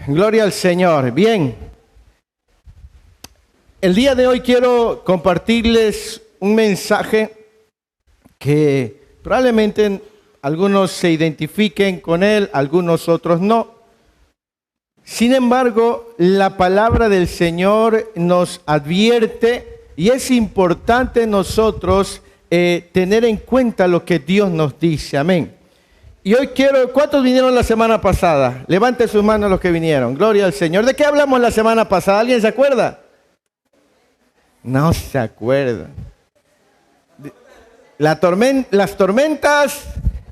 Gloria al Señor. Bien. El día de hoy quiero compartirles un mensaje que probablemente algunos se identifiquen con él, algunos otros no. Sin embargo, la palabra del Señor nos advierte y es importante nosotros tener en cuenta lo que Dios nos dice. Amén. Y hoy quiero, ¿cuántos vinieron la semana pasada? Levanten sus manos los que vinieron. Gloria al Señor. ¿De qué hablamos la semana pasada? ¿Alguien se acuerda? No se acuerda. Las tormentas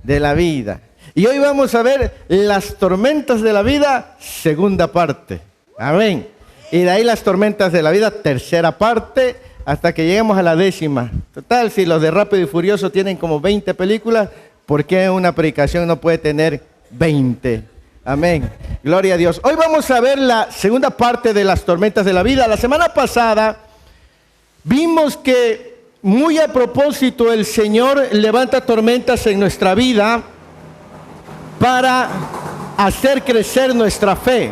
de la vida. Y hoy vamos a ver las tormentas de la vida, segunda parte. Amén. Y de ahí las tormentas de la vida, tercera parte, hasta que lleguemos a la 10ª. Total, si los de Rápido y Furioso tienen como 20 películas, ¿por qué una predicación no puede tener 20? Amén. Gloria a Dios. Hoy vamos a ver la segunda parte de las tormentas de la vida. La semana pasada vimos que muy a propósito el Señor levanta tormentas en nuestra vida para hacer crecer nuestra fe.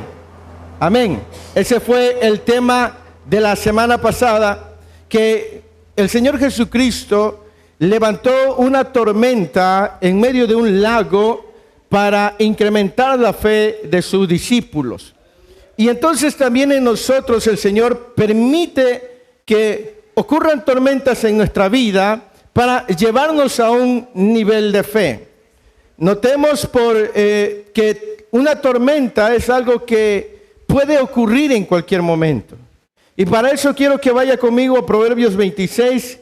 Amén. Ese fue el tema de la semana pasada, que el Señor Jesucristo levantó una tormenta en medio de un lago para incrementar la fe de sus discípulos. Y entonces también en nosotros el Señor permite que ocurran tormentas en nuestra vida para llevarnos a un nivel de fe. Notemos que una tormenta es algo que puede ocurrir en cualquier momento. Y para eso quiero que vaya conmigo a Proverbios 26,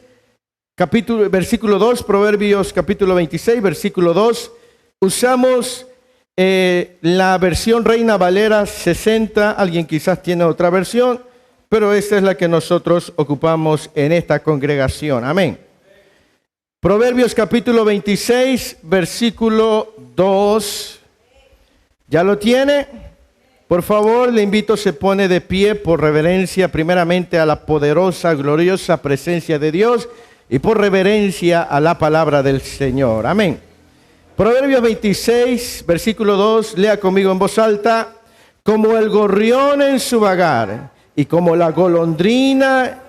versículo 2, Proverbios capítulo 26, versículo 2. Usamos la versión Reina Valera 60, alguien quizás tiene otra versión, pero esta es la que nosotros ocupamos en esta congregación. Amén. Proverbios capítulo 26, versículo 2. ¿Ya lo tiene? Por favor, le invito, se pone de pie por reverencia primeramente a la poderosa, gloriosa presencia de Dios y por reverencia a la palabra del Señor. Amén. Proverbios 26, versículo 2, lea conmigo en voz alta. Como el gorrión en su vagar y como la golondrina,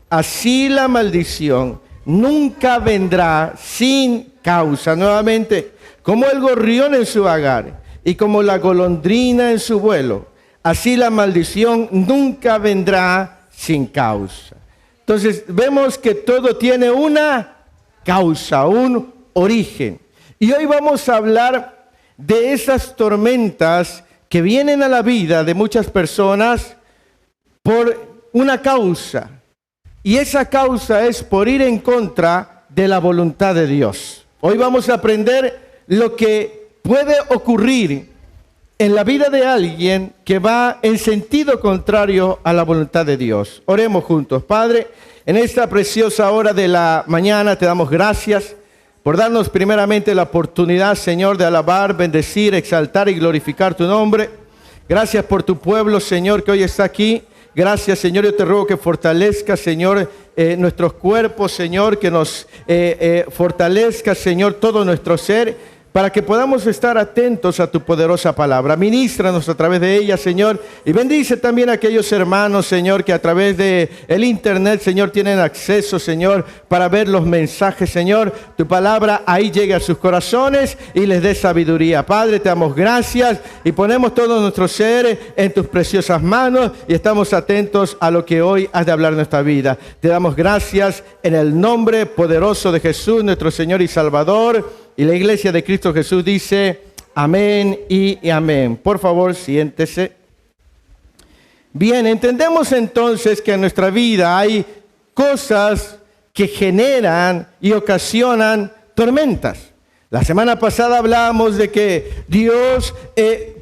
así la maldición nunca vendrá sin causa. Nuevamente, como el gorrión en su vagar y como la golondrina en su vuelo, así la maldición nunca vendrá sin causa. Entonces vemos que todo tiene una causa, un origen. Y hoy vamos a hablar de esas tormentas que vienen a la vida de muchas personas por una causa. Y esa causa es por ir en contra de la voluntad de Dios. Hoy vamos a aprender lo que puede ocurrir en la vida de alguien que va en sentido contrario a la voluntad de Dios. Oremos juntos. Padre, en esta preciosa hora de la mañana te damos gracias por darnos primeramente la oportunidad, Señor, de alabar, bendecir, exaltar y glorificar tu nombre. Gracias por tu pueblo, Señor, que hoy está aquí. Gracias, Señor, yo te ruego que fortalezca, Señor, nuestros cuerpos, Señor, que nos fortalezca, Señor, todo nuestro ser, para que podamos estar atentos a tu poderosa palabra. Ministranos a través de ella, Señor, y bendice también a aquellos hermanos, Señor, que a través de el internet, Señor, tienen acceso, Señor, para ver los mensajes, Señor. Tu palabra ahí llegue a sus corazones y les dé sabiduría. Padre, te damos gracias y ponemos todo nuestro ser en tus preciosas manos y estamos atentos a lo que hoy has de hablar en nuestra vida. Te damos gracias en el nombre poderoso de Jesús, nuestro Señor y Salvador. Y la iglesia de Cristo Jesús dice amén y amén. Por favor, siéntese. Bien, entendemos entonces que en nuestra vida hay cosas que generan y ocasionan tormentas. La semana pasada hablábamos de que Dios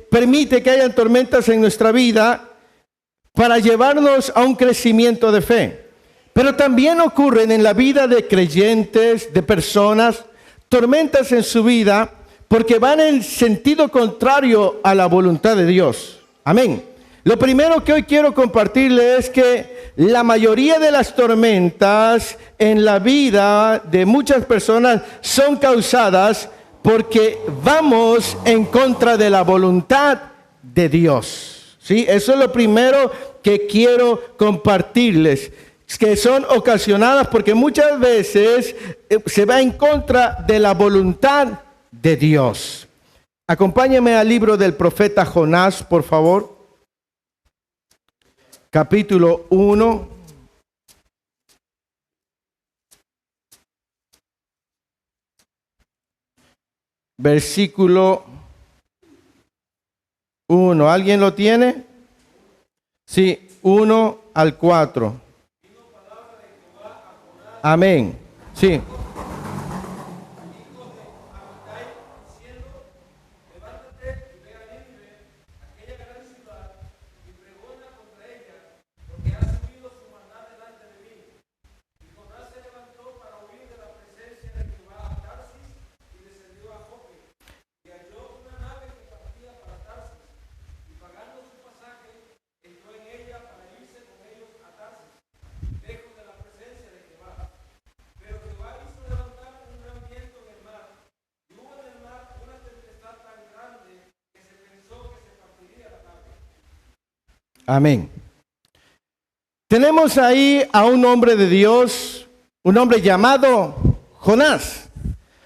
permite que hayan tormentas en nuestra vida para llevarnos a un crecimiento de fe. Pero también ocurren en la vida de creyentes, de personas, tormentas en su vida porque van en sentido contrario a la voluntad de Dios. Amén. Lo primero que hoy quiero compartirles es que la mayoría de las tormentas en la vida de muchas personas son causadas porque vamos en contra de la voluntad de Dios. ¿Sí? Eso es lo primero que quiero compartirles, que son ocasionadas porque muchas veces se va en contra de la voluntad de Dios. Acompáñame al libro del profeta Jonás, por favor. Capítulo 1. Versículo 1. ¿Alguien lo tiene? Sí, 1 al 4. Amén. Sí. Amén. Tenemos ahí a un hombre de Dios, un hombre llamado Jonás.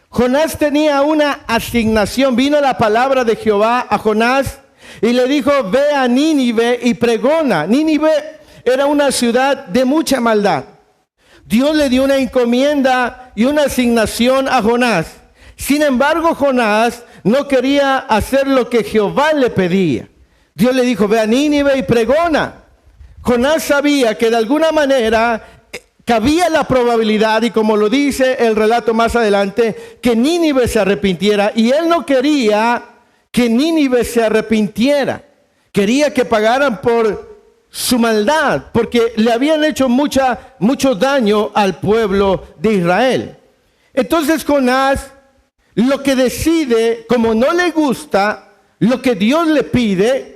Jonás tenía una asignación. Vino la palabra de Jehová a Jonás y le dijo: ve a Nínive y pregona. Nínive era una ciudad de mucha maldad. Dios le dio una encomienda y una asignación a Jonás. Sin embargo, Jonás no quería hacer lo que Jehová le pedía. Dios le dijo: ve a Nínive y pregona. Jonás sabía que de alguna manera cabía la probabilidad, y como lo dice el relato más adelante, que Nínive se arrepintiera. Y él no quería que Nínive se arrepintiera. Quería que pagaran por su maldad, porque le habían hecho mucho daño al pueblo de Israel. Entonces Jonás lo que decide, como no le gusta lo que Dios le pide,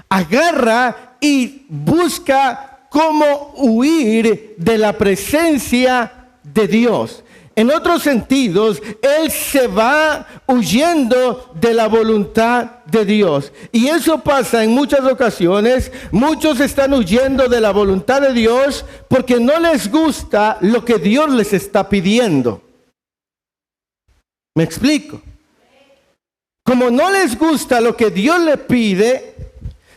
agarra y busca cómo huir de la presencia de Dios. En otros sentidos, él se va huyendo de la voluntad de Dios. Y eso pasa en muchas ocasiones. Muchos están huyendo de la voluntad de Dios porque no les gusta lo que Dios les está pidiendo. ¿Me explico? Como no les gusta lo que Dios les pide,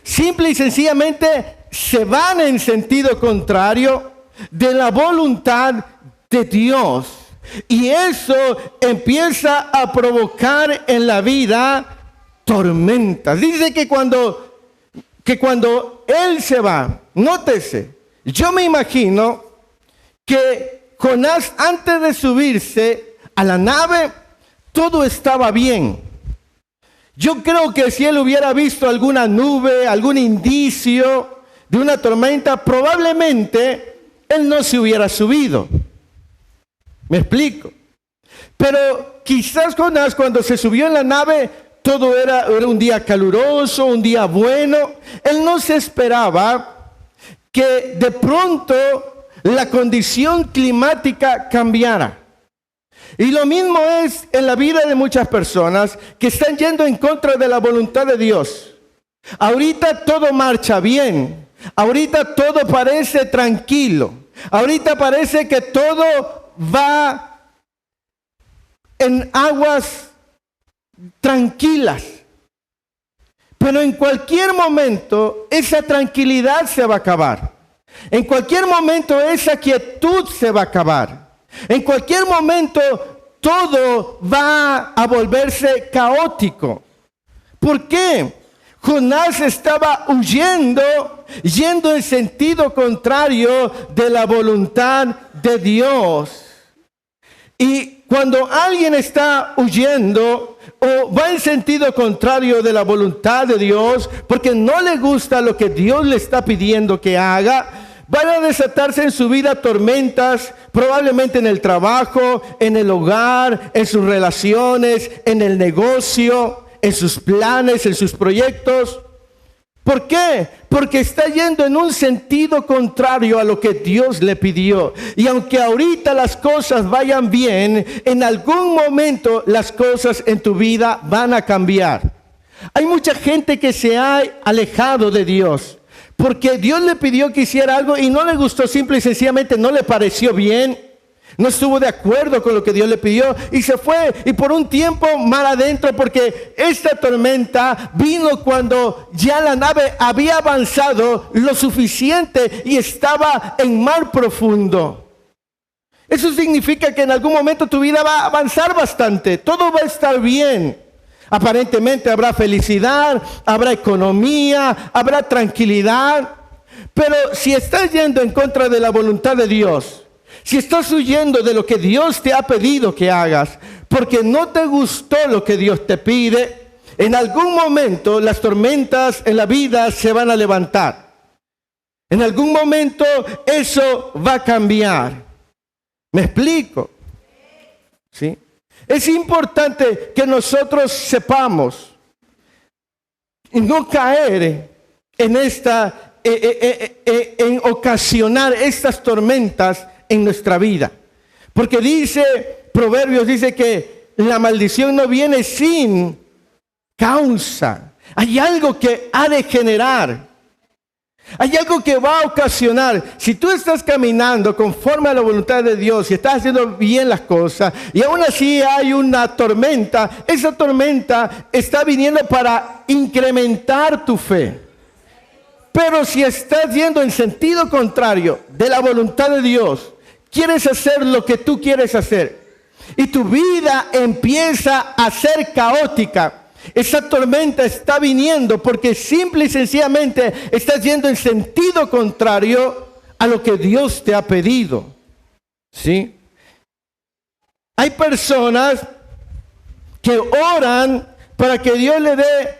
simple y sencillamente se van en sentido contrario de la voluntad de Dios. Y eso empieza a provocar en la vida tormentas. Dice que cuando él se va, nótese, yo me imagino que Jonás, antes de subirse a la nave, todo estaba bien. Yo creo que si él hubiera visto alguna nube, algún indicio de una tormenta, probablemente él no se hubiera subido. ¿Me explico? Pero quizás Jonás, cuando se subió en la nave, todo era un día caluroso, un día bueno. Él no se esperaba que de pronto la condición climática cambiara. Y lo mismo es en la vida de muchas personas que están yendo en contra de la voluntad de Dios. Ahorita todo marcha bien. Ahorita todo parece tranquilo. Ahorita parece que todo va en aguas tranquilas. Pero en cualquier momento esa tranquilidad se va a acabar. En cualquier momento esa quietud se va a acabar. En cualquier momento todo va a volverse caótico. ¿Por qué? Jonás estaba huyendo, yendo en sentido contrario de la voluntad de Dios. Y cuando alguien está huyendo o va en sentido contrario de la voluntad de Dios, porque no le gusta lo que Dios le está pidiendo que haga, van a desatarse en su vida tormentas, probablemente en el trabajo, en el hogar, en sus relaciones, en el negocio, en sus planes, en sus proyectos. ¿Por qué? Porque está yendo en un sentido contrario a lo que Dios le pidió. Y aunque ahorita las cosas vayan bien, en algún momento las cosas en tu vida van a cambiar. Hay mucha gente que se ha alejado de Dios porque Dios le pidió que hiciera algo y no le gustó, simple y sencillamente no le pareció bien. No estuvo de acuerdo con lo que Dios le pidió y se fue. Y por un tiempo mar adentro, porque esta tormenta vino cuando ya la nave había avanzado lo suficiente y estaba en mar profundo. Eso significa que en algún momento tu vida va a avanzar bastante. Todo va a estar bien. Aparentemente habrá felicidad, habrá economía, habrá tranquilidad. Pero si estás yendo en contra de la voluntad de Dios, si estás huyendo de lo que Dios te ha pedido que hagas, porque no te gustó lo que Dios te pide, en algún momento las tormentas en la vida se van a levantar. En algún momento eso va a cambiar. ¿Me explico? ¿Sí? Es importante que nosotros sepamos y no caer en en ocasionar estas tormentas en nuestra vida. Porque Proverbios dice que la maldición no viene sin causa. Hay algo que ha de generar. Hay algo que va a ocasionar. Si tú estás caminando conforme a la voluntad de Dios y estás haciendo bien las cosas y aún así hay una tormenta, esa tormenta está viniendo para incrementar tu fe. Pero si estás yendo en sentido contrario de la voluntad de Dios, quieres hacer lo que tú quieres hacer y tu vida empieza a ser caótica, esa tormenta está viniendo porque simple y sencillamente estás yendo en sentido contrario a lo que Dios te ha pedido. ¿Sí? Hay personas que oran para que Dios le dé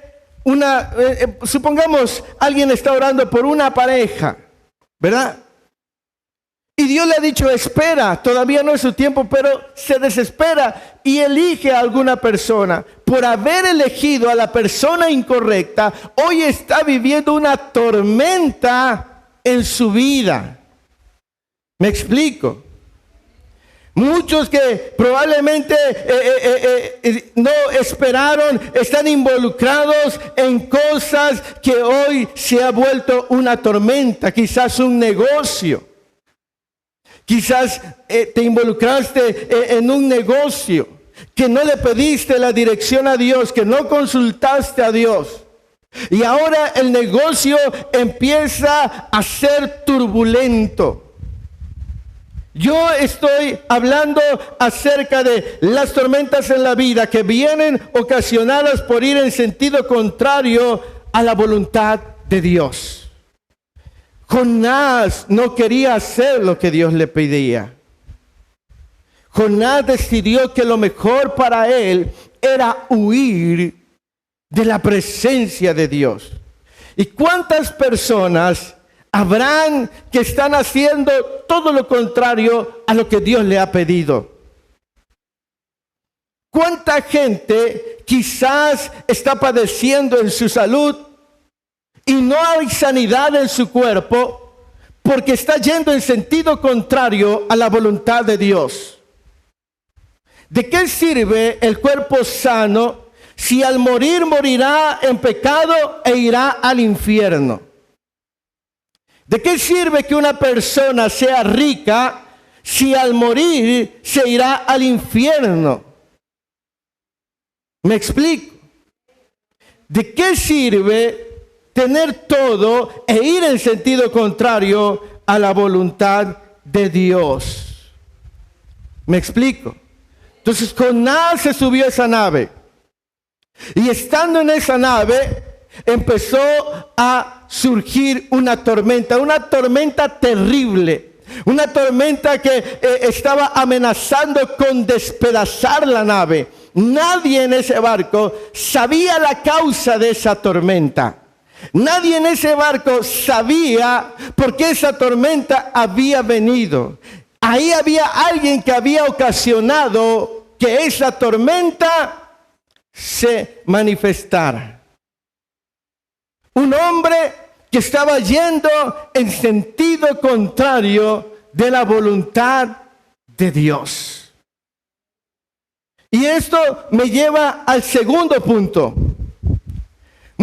supongamos, alguien está orando por una pareja, ¿verdad? Y Dios le ha dicho, espera, todavía no es su tiempo, pero se desespera y elige a alguna persona. Por haber elegido a la persona incorrecta, hoy está viviendo una tormenta en su vida. ¿Me explico? Muchos que probablemente no esperaron, están involucrados en cosas que hoy se ha vuelto una tormenta, quizás un negocio. Quizás te involucraste en un negocio que no le pediste la dirección a Dios, que no consultaste a Dios. Y ahora el negocio empieza a ser turbulento. Yo estoy hablando acerca de las tormentas en la vida que vienen ocasionadas por ir en sentido contrario a la voluntad de Dios. Jonás no quería hacer lo que Dios le pedía. Jonás decidió que lo mejor para él era huir de la presencia de Dios. ¿Y cuántas personas habrán que están haciendo todo lo contrario a lo que Dios le ha pedido? ¿Cuánta gente quizás está padeciendo en su salud y no hay sanidad en su cuerpo porque está yendo en sentido contrario a la voluntad de Dios? ¿De qué sirve el cuerpo sano si al morir morirá en pecado e irá al infierno? ¿De qué sirve que una persona sea rica si al morir se irá al infierno? ¿Me explico? ¿De qué sirve tener todo e ir en sentido contrario a la voluntad de Dios? ¿Me explico? Entonces Jonás se subió a esa nave y estando en esa nave empezó a surgir una tormenta terrible, una tormenta que estaba amenazando con despedazar la nave. Nadie en ese barco sabía la causa de esa tormenta. Nadie en ese barco sabía por qué esa tormenta había venido. Ahí había alguien que había ocasionado que esa tormenta se manifestara. Un hombre que estaba yendo en sentido contrario de la voluntad de Dios. Y esto me lleva al segundo punto.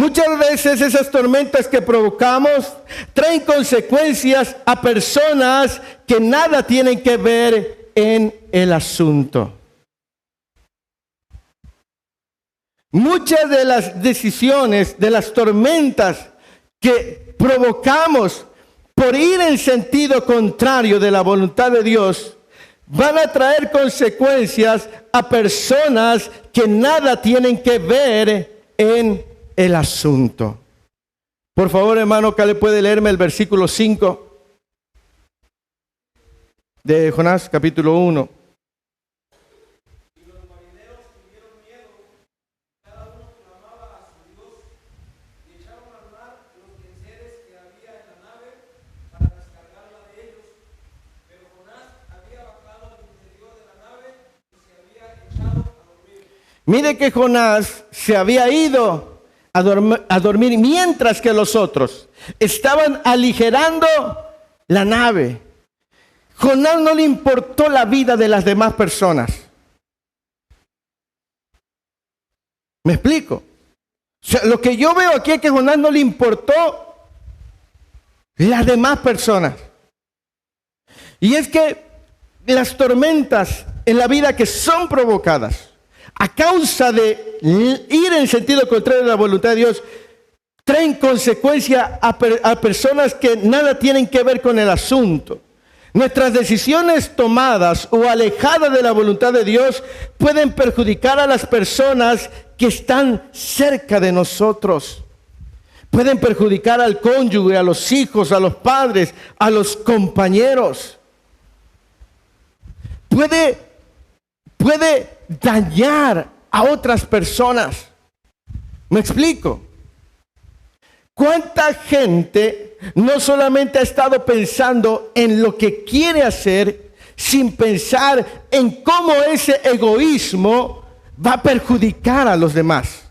Muchas veces esas tormentas que provocamos traen consecuencias a personas que nada tienen que ver en el asunto. Muchas de las decisiones, de las tormentas que provocamos por ir en sentido contrario de la voluntad de Dios, van a traer consecuencias a personas que nada tienen que ver en el asunto. Por favor, hermano, ¿le puede leerme el versículo 5 de Jonás, capítulo 1? Mire que Jonás se había ido a dormir mientras que los otros estaban aligerando la nave. Jonás no le importó la vida de las demás personas. ¿Me explico? O sea, lo que yo veo aquí es que Jonás no le importó las demás personas. Y es que las tormentas en la vida que son provocadas a causa de ir en sentido contrario a la voluntad de Dios, traen consecuencia a personas que nada tienen que ver con el asunto. Nuestras decisiones tomadas o alejadas de la voluntad de Dios pueden perjudicar a las personas que están cerca de nosotros. Pueden perjudicar al cónyuge, a los hijos, a los padres, a los compañeros. Puede dañar a otras personas. ¿Me explico? ¿Cuánta gente no solamente ha estado pensando en lo que quiere hacer, sin pensar en cómo ese egoísmo va a perjudicar a los demás?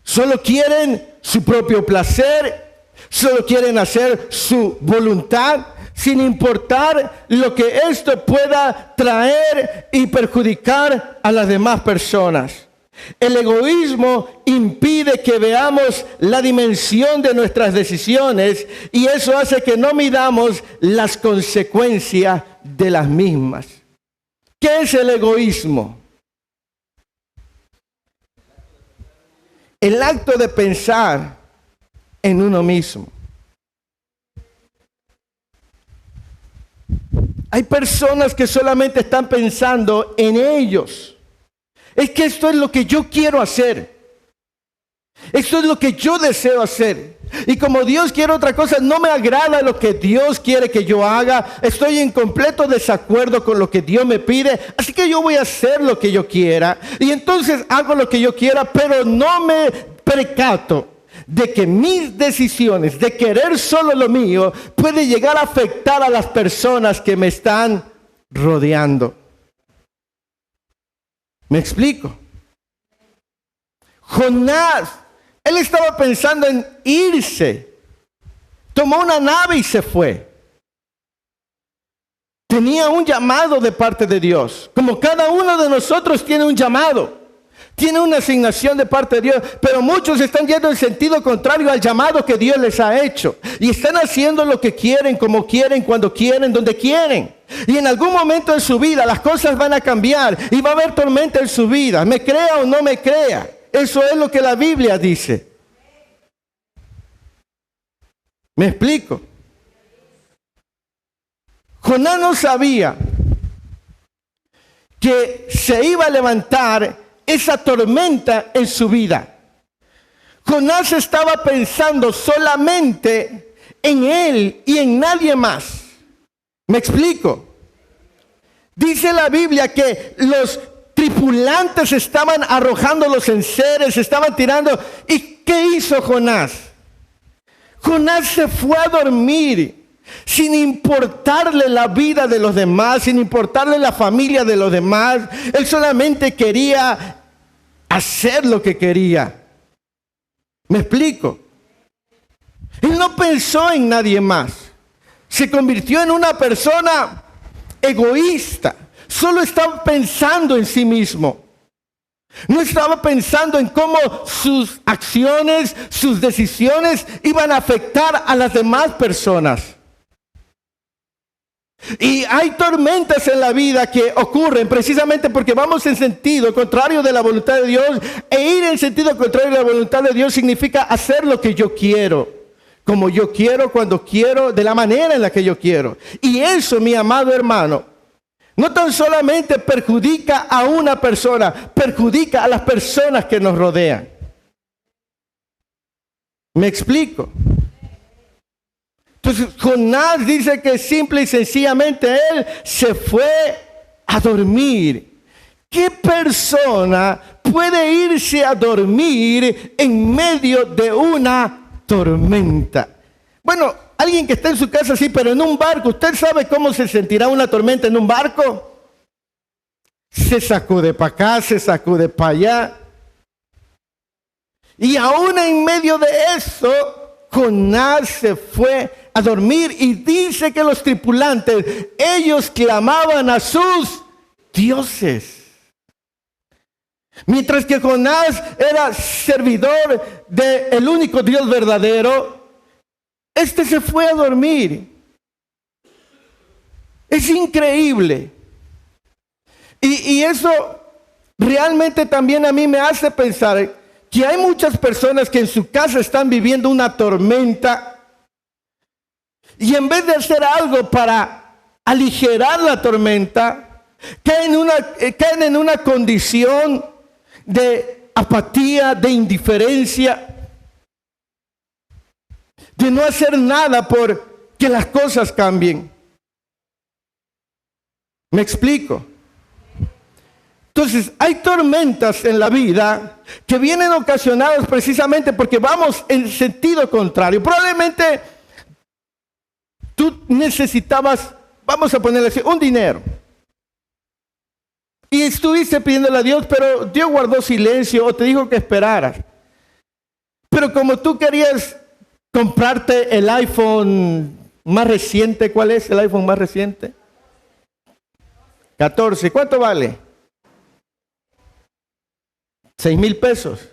Solo quieren su propio placer, solo quieren hacer su voluntad, sin importar lo que esto pueda traer y perjudicar a las demás personas. El egoísmo impide que veamos la dimensión de nuestras decisiones y eso hace que no midamos las consecuencias de las mismas. ¿Qué es el egoísmo? El acto de pensar en uno mismo. Hay personas que solamente están pensando en ellos. Es que esto es lo que yo quiero hacer. Esto es lo que yo deseo hacer. Y como Dios quiere otra cosa, no me agrada lo que Dios quiere que yo haga. Estoy en completo desacuerdo con lo que Dios me pide. Así que yo voy a hacer lo que yo quiera. Y entonces hago lo que yo quiera, pero no me percato de que mis decisiones de querer solo lo mío puede llegar a afectar a las personas que me están rodeando. ¿Me explico? Jonás, él estaba pensando en irse. Tomó una nave y se fue. Tenía un llamado de parte de Dios. Como cada uno de nosotros tiene un llamado. Tiene una asignación de parte de Dios, pero muchos están yendo en sentido contrario al llamado que Dios les ha hecho. Y están haciendo lo que quieren, como quieren, cuando quieren, donde quieren. Y en algún momento de su vida las cosas van a cambiar y va a haber tormenta en su vida. Me crea o no me crea. Eso es lo que la Biblia dice. ¿Me explico? Jonás no sabía que se iba a levantar esa tormenta en su vida. Jonás estaba pensando solamente en él y en nadie más. ¿Me explico? Dice la Biblia que los tripulantes estaban arrojando los enseres, estaban tirando. ¿Y qué hizo Jonás? Jonás se fue a dormir sin importarle la vida de los demás, sin importarle la familia de los demás. Él solamente quería hacer lo que quería. ¿Me explico? Él no pensó en nadie más. Se convirtió en una persona egoísta. Solo estaba pensando en sí mismo. No estaba pensando en cómo sus acciones, sus decisiones iban a afectar a las demás personas. Y hay tormentas en la vida que ocurren precisamente porque vamos en sentido contrario de la voluntad de Dios. E ir en sentido contrario de la voluntad de Dios significa hacer lo que yo quiero, como yo quiero, cuando quiero, de la manera en la que yo quiero. Y eso, mi amado hermano, no tan solamente perjudica a una persona, perjudica a las personas que nos rodean. ¿Me explico? Entonces Jonás dice que simple y sencillamente él se fue a dormir. ¿Qué persona puede irse a dormir en medio de una tormenta? Bueno, alguien que está en su casa sí, pero en un barco, ¿usted sabe cómo se sentirá una tormenta en un barco? Se sacude para acá, se sacude para allá. Y aún en medio de eso, Jonás se fue a dormir y dice que los tripulantes, ellos clamaban a sus dioses. Mientras que Jonás era servidor del único Dios verdadero, este se fue a dormir. Es increíble. Y eso realmente también a mí me hace pensar que hay muchas personas que en su casa están viviendo una tormenta y en vez de hacer algo para aligerar la tormenta, caen en una condición de apatía, de indiferencia, de no hacer nada por que las cosas cambien. ¿Me explico? Entonces, hay tormentas en la vida que vienen ocasionadas precisamente porque vamos en sentido contrario. Probablemente tú necesitabas, vamos a ponerle así, un dinero. Y estuviste pidiéndole a Dios, pero Dios guardó silencio o te dijo que esperaras. Pero como tú querías comprarte el iPhone más reciente, ¿cuál es el iPhone más reciente? 14. ¿Cuánto vale? 6,000 pesos.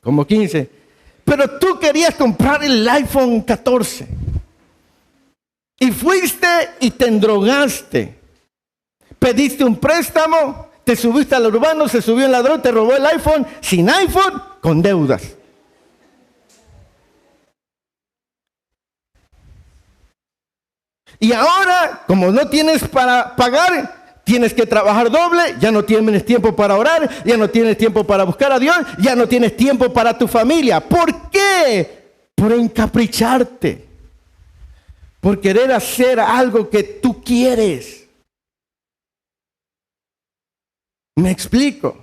Como 15. Pero tú querías comprar el iPhone 14. Y fuiste y te endrogaste. Pediste un préstamo, te subiste al urbano, se subió un ladrón, te robó el iPhone. Sin iPhone, con deudas. Y ahora, como no tienes para pagar, tienes que trabajar doble, ya no tienes tiempo para orar, ya no tienes tiempo para buscar a Dios, ya no tienes tiempo para tu familia. ¿Por qué? Por encapricharte, por querer hacer algo que tú quieres. ¿Me explico?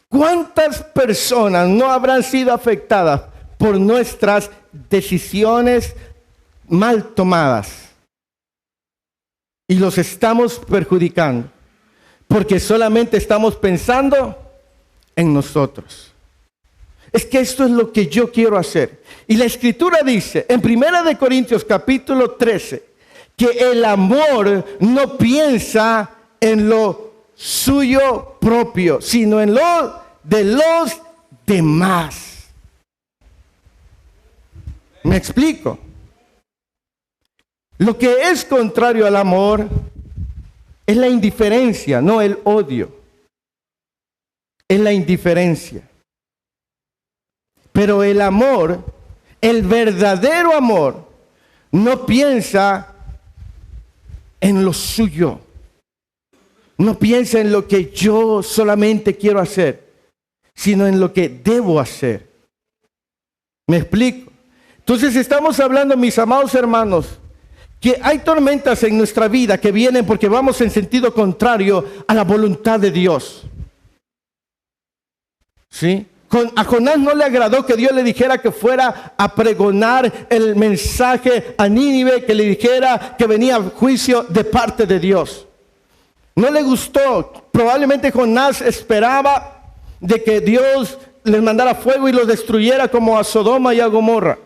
¿Cuántas personas no habrán sido afectadas por nuestras decisiones mal tomadas? Y los estamos perjudicando porque solamente estamos pensando en nosotros. Es que esto es lo que yo quiero hacer. Y la Escritura dice en 1 Corintios capítulo 13 que el amor no piensa en lo suyo propio, sino en lo de los demás. ¿Me explico? Lo que es contrario al amor es la indiferencia, no el odio. Es la indiferencia. Pero el amor, el verdadero amor, no piensa en lo suyo. No piensa en lo que yo solamente quiero hacer, sino en lo que debo hacer. ¿Me explico? Entonces estamos hablando, mis amados hermanos, que hay tormentas en nuestra vida que vienen porque vamos en sentido contrario a la voluntad de Dios. ¿Sí? A Jonás no le agradó que Dios le dijera que fuera a pregonar el mensaje a Nínive, que le dijera que venía juicio de parte de Dios. No le gustó. Probablemente Jonás esperaba de que Dios les mandara fuego y los destruyera como a Sodoma y a Gomorra.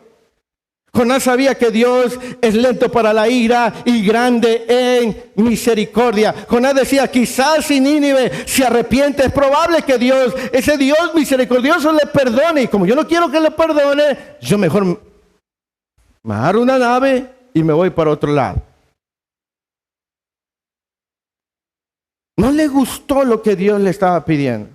Jonás sabía que Dios es lento para la ira y grande en misericordia. Jonás decía, quizás si Nínive se arrepiente, es probable que Dios, ese Dios misericordioso, le perdone. Y como yo no quiero que le perdone, yo mejor me agarro una nave y me voy para otro lado. No le gustó lo que Dios le estaba pidiendo.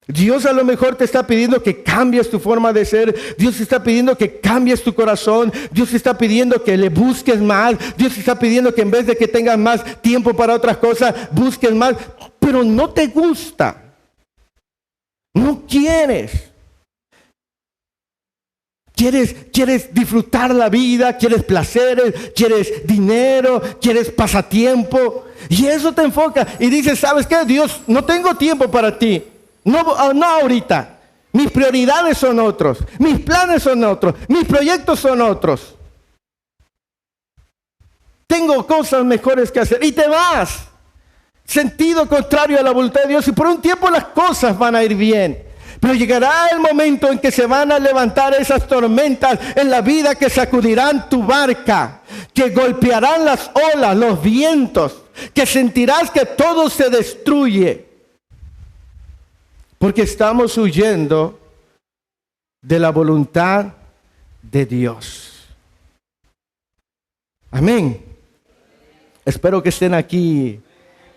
Dios a lo mejor te está pidiendo que cambies tu forma de ser. Dios te está pidiendo que cambies tu corazón. Dios te está pidiendo que le busques más. Dios te está pidiendo que en vez de que tengas más tiempo para otras cosas, busques más. Pero no te gusta. No quieres. Quieres disfrutar la vida, quieres placeres, quieres dinero, quieres pasatiempo. Y eso te enfoca. Y dices, ¿sabes qué? Dios, no tengo tiempo para ti. No ahorita. Mis prioridades son otros. Mis planes son otros. Mis proyectos son otros. Tengo cosas mejores que hacer. Y te vas. Sentido contrario a la voluntad de Dios. Y por un tiempo las cosas van a ir bien. Pero llegará el momento en que se van a levantar esas tormentas en la vida que sacudirán tu barca. Que golpearán las olas, los vientos. Que sentirás que todo se destruye. Porque estamos huyendo de la voluntad de Dios. Amén. Espero que estén aquí.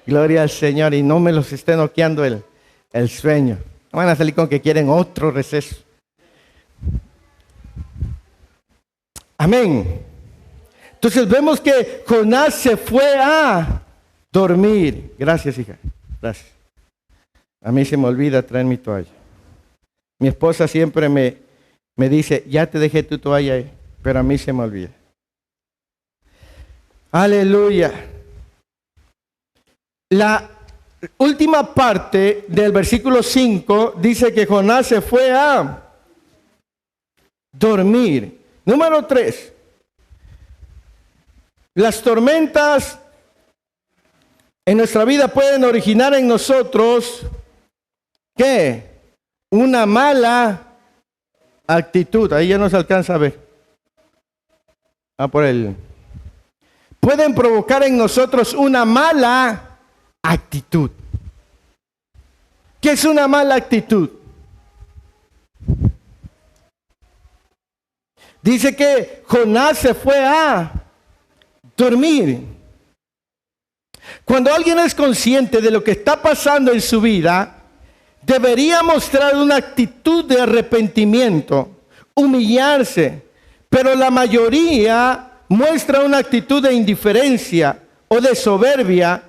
Gloria al Señor. Y no me los esté noqueando el sueño. No van a salir con que quieren otro receso. Amén. Entonces vemos que Jonás se fue a dormir. Gracias, hija. Gracias. A mí se me olvida traer mi toalla. Mi esposa siempre me dice, ya te dejé tu toalla ahí, pero a mí se me olvida. Aleluya. La última parte del versículo 5 dice que Jonás se fue a dormir. Número 3. Las tormentas en nuestra vida pueden originar en nosotros ¿qué? Una mala actitud. Ahí ya no se alcanza a ver. Pueden provocar en nosotros una mala actitud. ¿Qué es una mala actitud? Dice que Jonás se fue a dormir. Cuando alguien es consciente de lo que está pasando en su vida, debería mostrar una actitud de arrepentimiento, humillarse, pero la mayoría muestra una actitud de indiferencia o de soberbia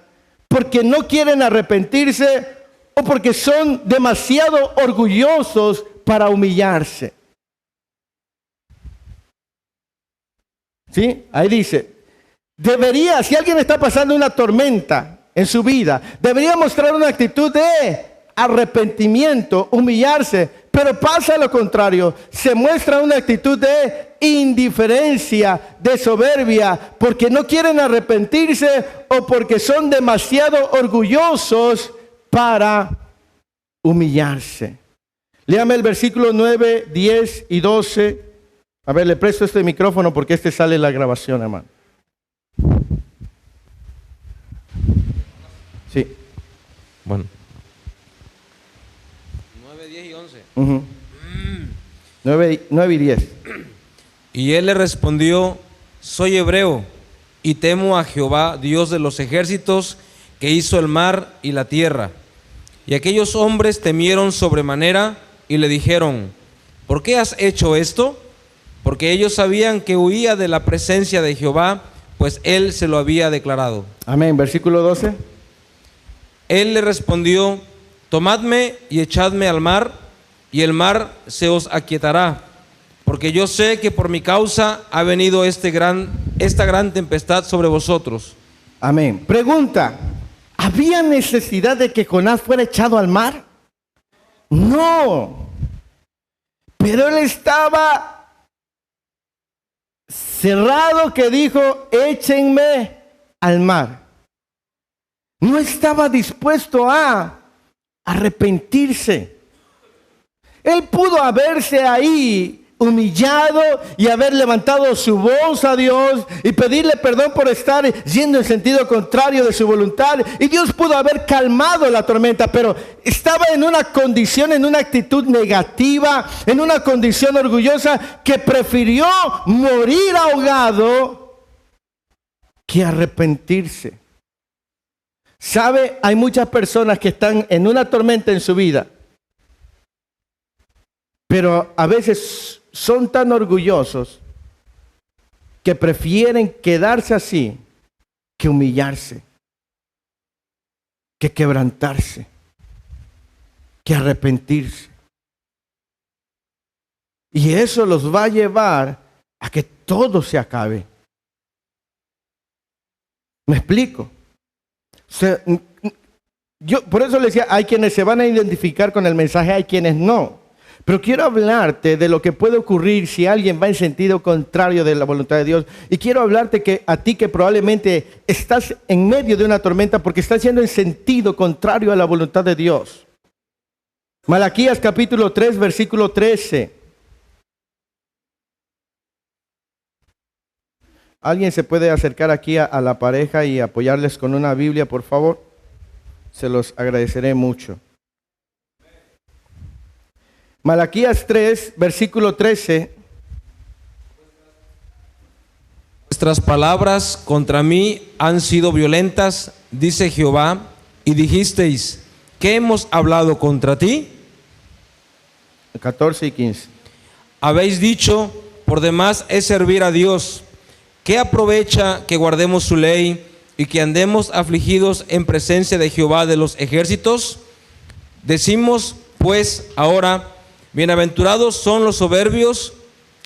porque no quieren arrepentirse o porque son demasiado orgullosos para humillarse. ¿Sí? Ahí dice, si alguien está pasando una tormenta en su vida, debería mostrar una actitud de arrepentimiento, humillarse, pero pasa lo contrario, se muestra una actitud de indiferencia, de soberbia, porque no quieren arrepentirse o porque son demasiado orgullosos para humillarse. Léame el versículo 9, 10 y 12. A ver, le presto este micrófono porque sale la grabación, hermano. Sí. Bueno. 9, 10 y 11. 9 y 10. Y él le respondió, soy hebreo y temo a Jehová, Dios de los ejércitos, que hizo el mar y la tierra. Y aquellos hombres temieron sobremanera y le dijeron, ¿por qué has hecho esto? Porque ellos sabían que huía de la presencia de Jehová, pues él se lo había declarado. Amén. Versículo 12. Él le respondió, tomadme y echadme al mar, y el mar se os aquietará, porque yo sé que por mi causa ha venido esta gran tempestad sobre vosotros. Amén. Pregunta, ¿había necesidad de que Jonás fuera echado al mar? No. Pero él estaba cerrado que dijo, échenme al mar. No estaba dispuesto a arrepentirse. Él pudo haberse ahí humillado y haber levantado su voz a Dios y pedirle perdón por estar yendo en sentido contrario de su voluntad. Y Dios pudo haber calmado la tormenta, pero estaba en una condición, en una actitud negativa, en una condición orgullosa, que prefirió morir ahogado que arrepentirse. ¿Sabe? Hay muchas personas que están en una tormenta en su vida, pero a veces son tan orgullosos que prefieren quedarse así que humillarse, que quebrantarse, que arrepentirse. Y eso los va a llevar a que todo se acabe. ¿Me explico? O sea, yo por eso le decía, hay quienes se van a identificar con el mensaje, hay quienes no. Pero quiero hablarte de lo que puede ocurrir si alguien va en sentido contrario de la voluntad de Dios. Y quiero hablarte que a ti que probablemente estás en medio de una tormenta porque estás yendo en sentido contrario a la voluntad de Dios. Malaquías capítulo 3, versículo 13. ¿Alguien se puede acercar aquí a la pareja y apoyarles con una Biblia, por favor? Se los agradeceré mucho. Malaquías 3, versículo 13. Vuestras palabras contra mí han sido violentas, dice Jehová, y dijisteis, ¿qué hemos hablado contra ti? 14 y 15. Habéis dicho, por demás es servir a Dios. ¿Qué aprovecha que guardemos su ley y que andemos afligidos en presencia de Jehová de los ejércitos? Decimos, pues, ahora, bienaventurados son los soberbios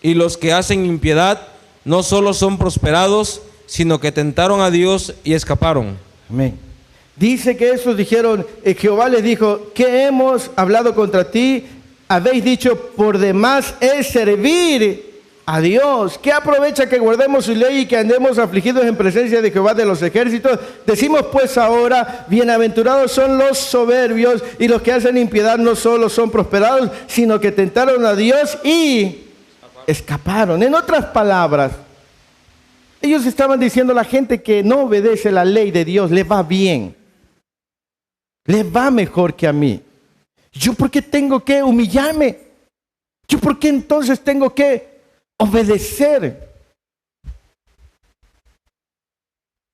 y los que hacen impiedad, no solo son prosperados, sino que tentaron a Dios y escaparon. Amén. Dice que esos dijeron, Jehová les dijo, ¿qué hemos hablado contra ti? Habéis dicho, por demás es servir a Dios. ¿Qué aprovecha que guardemos su ley y que andemos afligidos en presencia de Jehová de los ejércitos? Decimos pues ahora, bienaventurados son los soberbios y los que hacen impiedad, no solo son prosperados, sino que tentaron a Dios y escaparon. En otras palabras, ellos estaban diciendo a la gente que no obedece la ley de Dios, le va bien, le va mejor que a mí. ¿Yo por qué tengo que humillarme? ¿Yo por qué entonces tengo que obedecer?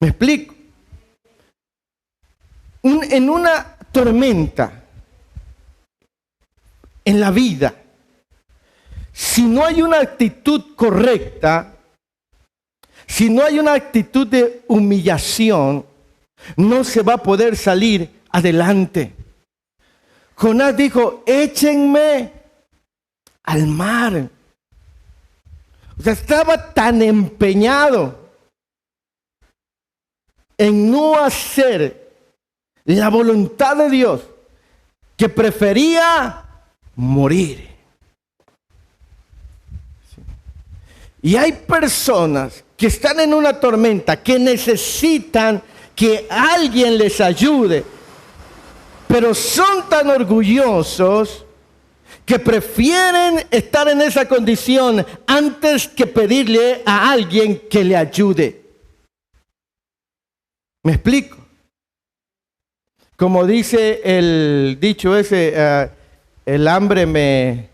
¿Me explico? En una tormenta en la vida, si no hay una actitud correcta, si no hay una actitud de humillación, no se va a poder salir adelante. Jonás dijo, échenme al mar. O sea, estaba tan empeñado en no hacer la voluntad de Dios que prefería morir. Y hay personas que están en una tormenta, que necesitan que alguien les ayude, pero son tan orgullosos que prefieren estar en esa condición antes que pedirle a alguien que le ayude. ¿Me explico? Como dice el dicho ese, el hambre me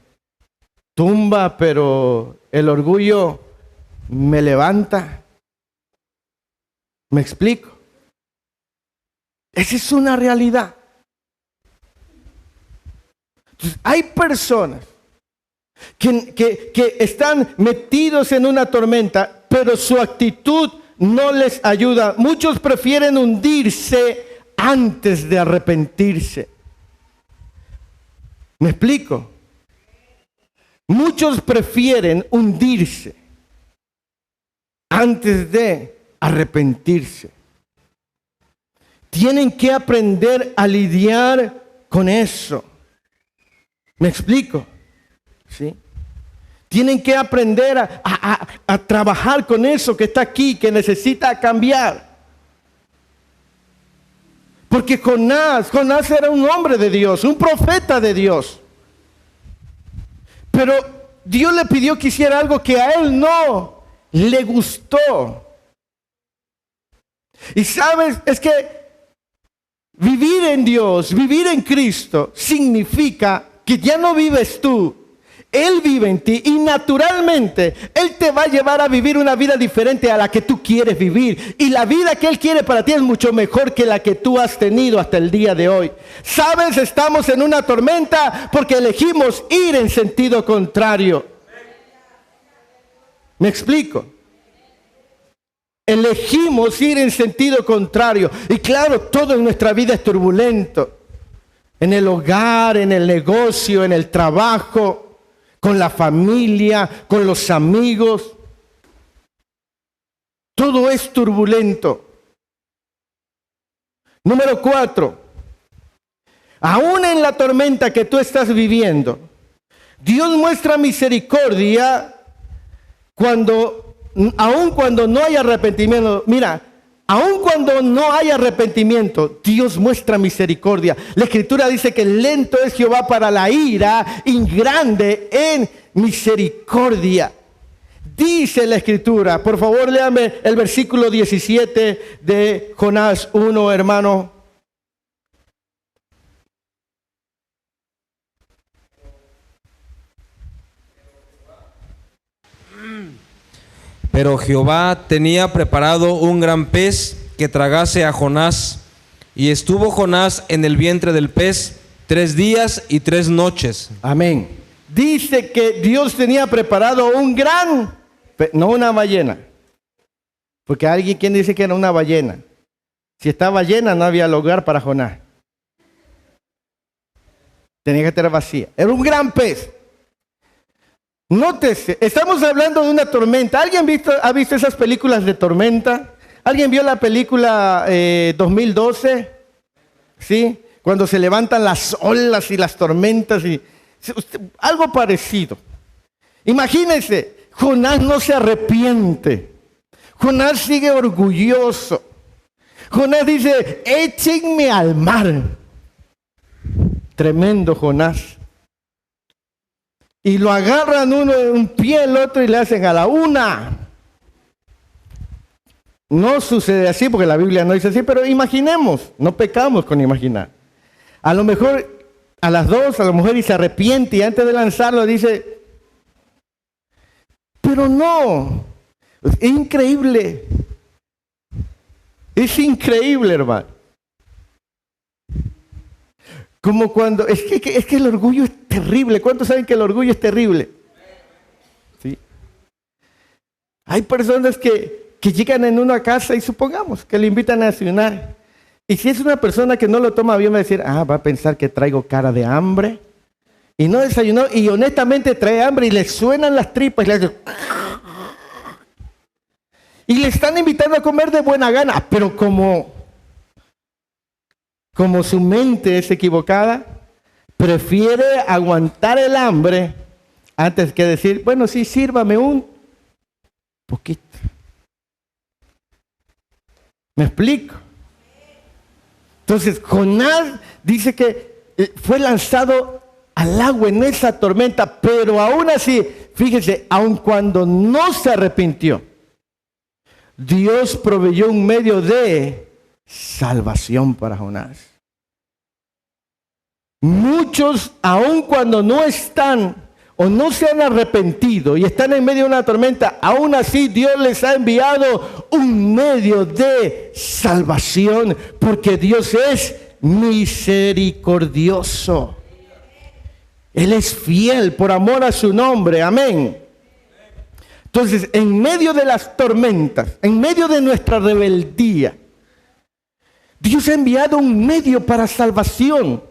tumba, pero el orgullo me levanta. ¿Me explico? Esa es una realidad. Entonces, hay personas que están metidos en una tormenta, pero su actitud no les ayuda. Muchos prefieren hundirse antes de arrepentirse. ¿Me explico? Muchos prefieren hundirse antes de arrepentirse. Tienen que aprender a lidiar con eso. ¿Me explico? ¿Sí? Tienen que aprender a trabajar con eso que está aquí, que necesita cambiar. Porque Jonás era un hombre de Dios, un profeta de Dios. Pero Dios le pidió que hiciera algo que a él no le gustó. Y sabes, es que vivir en Dios, vivir en Cristo, significa que ya no vives tú. Él vive en ti y naturalmente Él te va a llevar a vivir una vida diferente a la que tú quieres vivir. Y la vida que Él quiere para ti es mucho mejor que la que tú has tenido hasta el día de hoy. ¿Sabes? Estamos en una tormenta porque elegimos ir en sentido contrario. ¿Me explico? Elegimos ir en sentido contrario. Y claro, todo en nuestra vida es turbulento. En el hogar, en el negocio, en el trabajo, con la familia, con los amigos. Todo es turbulento. Número 4. Aún en la tormenta que tú estás viviendo, Dios muestra misericordia aun cuando no hay arrepentimiento. Mira, aun cuando no hay arrepentimiento, Dios muestra misericordia. La Escritura dice que lento es Jehová para la ira y grande en misericordia. Dice la Escritura, por favor léame el versículo 17 de Jonás 1, hermano. Pero Jehová tenía preparado un gran pez que tragase a Jonás, y estuvo Jonás en el vientre del pez 3 días y 3 noches. Amén. Dice que Dios tenía preparado un gran pez, no una ballena. Porque alguien quien dice que era una ballena. Si estaba llena no había lugar para Jonás. Tenía que estar vacía. Era un gran pez. Nótese, estamos hablando de una tormenta. ¿Alguien ha visto esas películas de tormenta? ¿Alguien vio la película 2012? ¿Sí? Cuando se levantan las olas y las tormentas y algo parecido. Imagínense, Jonás no se arrepiente. Jonás sigue orgulloso. Jonás dice, échenme al mar. Tremendo Jonás. Y lo agarran uno de un pie, el otro y le hacen a la una. No sucede así porque la Biblia no dice así, pero imaginemos, no pecamos con imaginar. A lo mejor a las 2, a lo mejor y se arrepiente y antes de lanzarlo dice, pero no, es increíble. Es increíble, hermano. Como cuando, es que el orgullo es terrible. ¿Cuántos saben que el orgullo es terrible? ¿Sí? Hay personas que llegan en una casa y supongamos que le invitan a desayunar. Y si es una persona que no lo toma bien, va a decir, va a pensar que traigo cara de hambre. Y no desayunó y honestamente trae hambre y le suenan las tripas y le hace... Y le están invitando a comer de buena gana, pero como su mente es equivocada, prefiere aguantar el hambre antes que decir, bueno, sí, sírvame un poquito. ¿Me explico? Entonces, Jonás dice que fue lanzado al agua en esa tormenta, pero aún así, fíjese, aun cuando no se arrepintió, Dios proveyó un medio de salvación para Jonás. Muchos, aun cuando no están o no se han arrepentido y están en medio de una tormenta, aún así Dios les ha enviado un medio de salvación, porque Dios es misericordioso. Él es fiel por amor a su nombre. Amén. Entonces, en medio de las tormentas, en medio de nuestra rebeldía, Dios ha enviado un medio para salvación.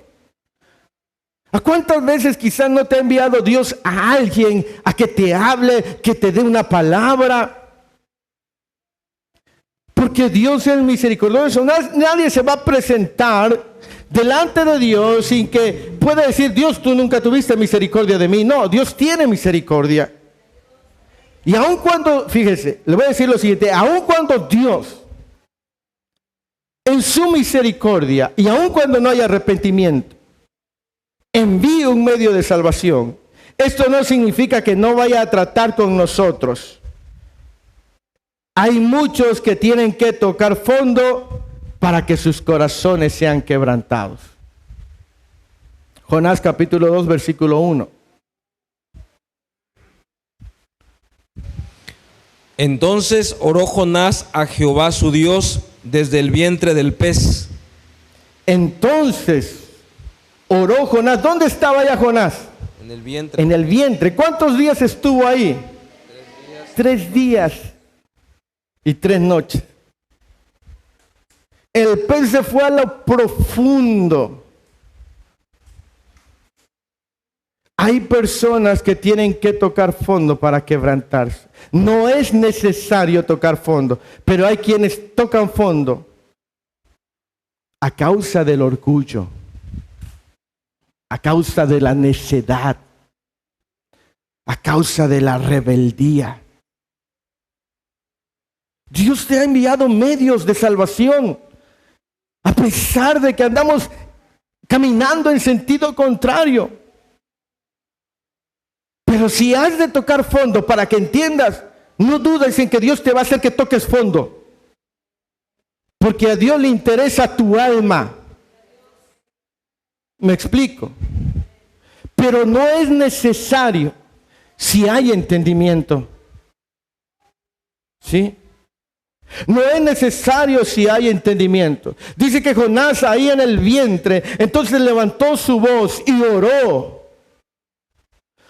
¿A cuántas veces quizás no te ha enviado Dios a alguien a que te hable, que te dé una palabra? Porque Dios es misericordioso. Nadie se va a presentar delante de Dios sin que pueda decir, Dios, tú nunca tuviste misericordia de mí. No, Dios tiene misericordia. Y aun cuando, fíjese, le voy a decir lo siguiente, aun cuando Dios, en su misericordia, y aun cuando no haya arrepentimiento, envíe un medio de salvación, Esto no significa que no vaya a tratar con nosotros. Hay muchos que tienen que tocar fondo para que sus corazones sean quebrantados. Jonás capítulo 2, versículo 1. Entonces oró Jonás a Jehová su Dios desde el vientre del pez. Entonces oró Jonás. ¿Dónde estaba ya Jonás? En el vientre. En el vientre. ¿Cuántos días estuvo ahí? 3 días y 3 noches. El pez se fue a lo profundo. Hay personas que tienen que tocar fondo para quebrantarse. No es necesario tocar fondo, pero hay quienes tocan fondo a causa del orgullo, a causa de la necedad, a causa de la rebeldía. Dios te ha enviado medios de salvación, a pesar de que andamos caminando en sentido contrario. Pero si has de tocar fondo para que entiendas, no dudes en que Dios te va a hacer que toques fondo. Porque a Dios le interesa tu alma. Me explico. Pero no es necesario si hay entendimiento. ¿Sí? No es necesario si hay entendimiento. Dice que Jonás ahí en el vientre, entonces levantó su voz y oró.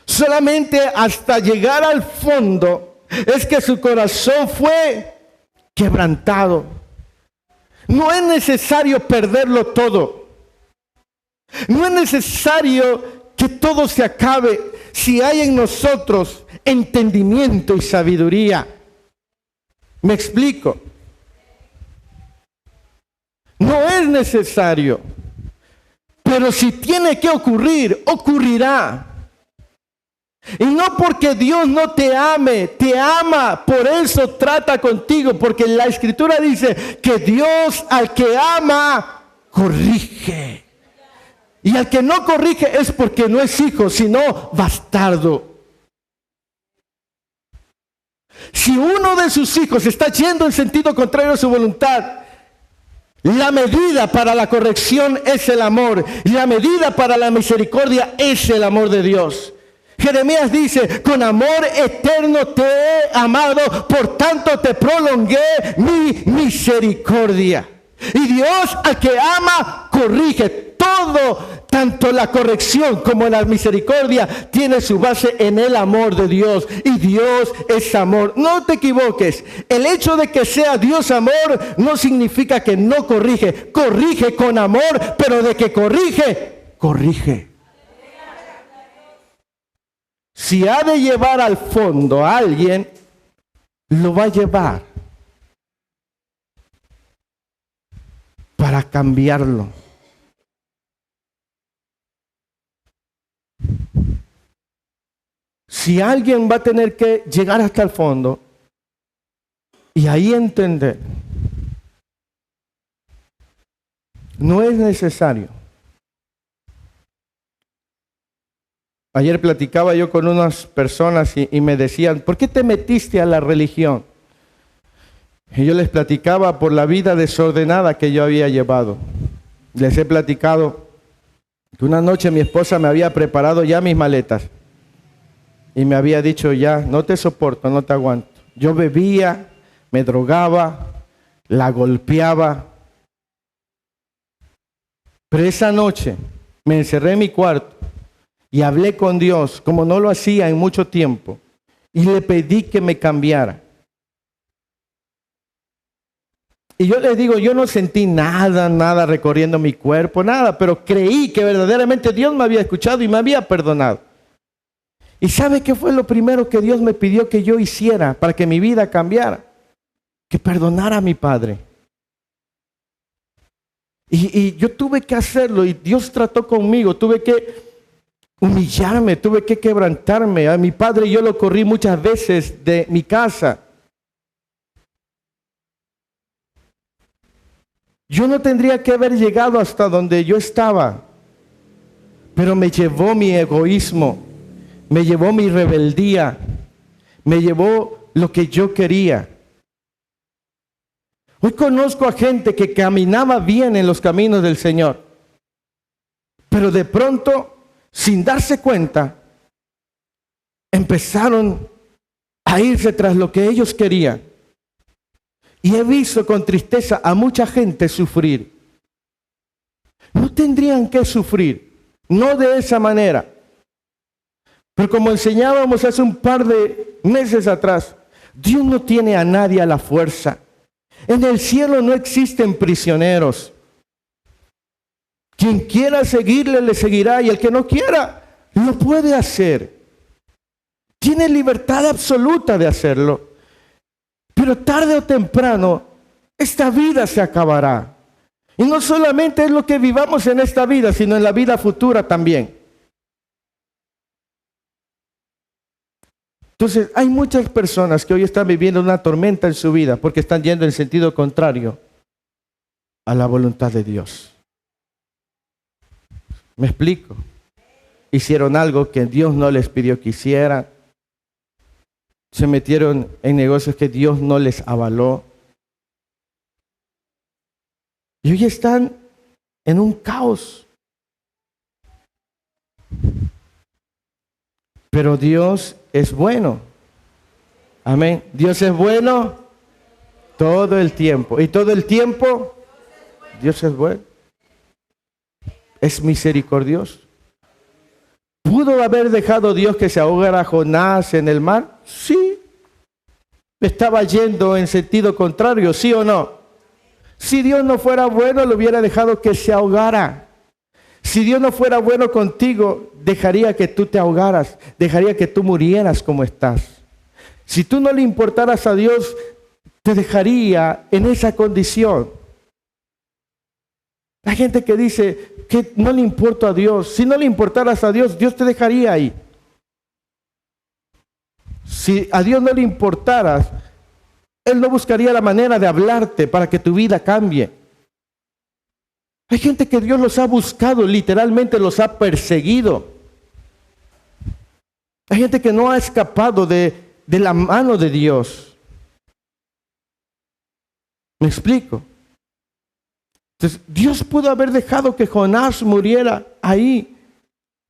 Solamente hasta llegar al fondo es que su corazón fue quebrantado. No es necesario perderlo todo. No es necesario que todo se acabe si hay en nosotros entendimiento y sabiduría. ¿Me explico? No es necesario. Pero si tiene que ocurrir, ocurrirá. Y no porque Dios no te ame, te ama, por eso trata contigo, porque la Escritura dice que Dios al que ama, corrige. Y al que no corrige es porque no es hijo, sino bastardo. Si uno de sus hijos está yendo en sentido contrario a su voluntad, la medida para la corrección es el amor, y la medida para la misericordia es el amor de Dios. Jeremías dice, con amor eterno te he amado, por tanto te prolongué mi misericordia. Y Dios al que ama, corrige. Todo, tanto la corrección como la misericordia, tiene su base en el amor de Dios. Y Dios es amor. No te equivoques. El hecho de que sea Dios amor no significa que no corrige. Corrige con amor, pero de que corrige, corrige. Si ha de llevar al fondo a alguien, lo va a llevar para cambiarlo. Si alguien va a tener que llegar hasta el fondo y ahí entender, no es necesario. Ayer platicaba yo con unas personas y me decían, ¿por qué te metiste a la religión? Y yo les platicaba por la vida desordenada que yo había llevado. Les he platicado que una noche mi esposa me había preparado ya mis maletas y me había dicho ya, no te soporto, no te aguanto. Yo bebía, me drogaba, la golpeaba. Pero esa noche me encerré en mi cuarto y hablé con Dios, como no lo hacía en mucho tiempo, y le pedí que me cambiara. Y yo les digo, yo no sentí nada recorriendo mi cuerpo, nada, pero creí que verdaderamente Dios me había escuchado y me había perdonado. ¿Y sabe qué fue lo primero que Dios me pidió que yo hiciera para que mi vida cambiara? Que perdonara a mi padre. Y yo tuve que hacerlo y Dios trató conmigo, tuve que humillarme, tuve que quebrantarme. A mi padre yo lo corrí muchas veces de mi casa. Yo no tendría que haber llegado hasta donde yo estaba, pero me llevó mi egoísmo, me llevó mi rebeldía, me llevó lo que yo quería. Hoy conozco a gente que caminaba bien en los caminos del Señor, pero de pronto, sin darse cuenta, empezaron a irse tras lo que ellos querían. Y he visto con tristeza a mucha gente sufrir. No tendrían que sufrir, no de esa manera. Pero como enseñábamos hace un par de meses atrás, Dios no tiene a nadie a la fuerza. En el cielo no existen prisioneros. Quien quiera seguirle, le seguirá, y el que no quiera, lo puede hacer. Tiene libertad absoluta de hacerlo. Pero tarde o temprano, esta vida se acabará. Y no solamente es lo que vivamos en esta vida, sino en la vida futura también. Entonces, hay muchas personas que hoy están viviendo una tormenta en su vida porque están yendo en sentido contrario a la voluntad de Dios. ¿Me explico? Hicieron algo que Dios no les pidió que hicieran. Se metieron en negocios que Dios no les avaló. Y hoy están en un caos. Pero Dios es bueno. Amén. Dios es bueno todo el tiempo. Y todo el tiempo Dios es bueno. Es misericordioso. ¿Pudo haber dejado Dios que se ahogara Jonás en el mar? Sí. Estaba yendo en sentido contrario, ¿sí o no? Si Dios no fuera bueno, lo hubiera dejado que se ahogara. Si Dios no fuera bueno contigo, dejaría que tú te ahogaras, dejaría que tú murieras como estás. Si tú no le importaras a Dios, te dejaría en esa condición. Hay gente que dice que no le importo a Dios. Si no le importaras a Dios, Dios te dejaría ahí. Si a Dios no le importaras, Él no buscaría la manera de hablarte para que tu vida cambie. Hay gente que Dios los ha buscado, literalmente los ha perseguido. Hay gente que no ha escapado de la mano de Dios. ¿Me explico? Entonces, Dios pudo haber dejado que Jonás muriera ahí,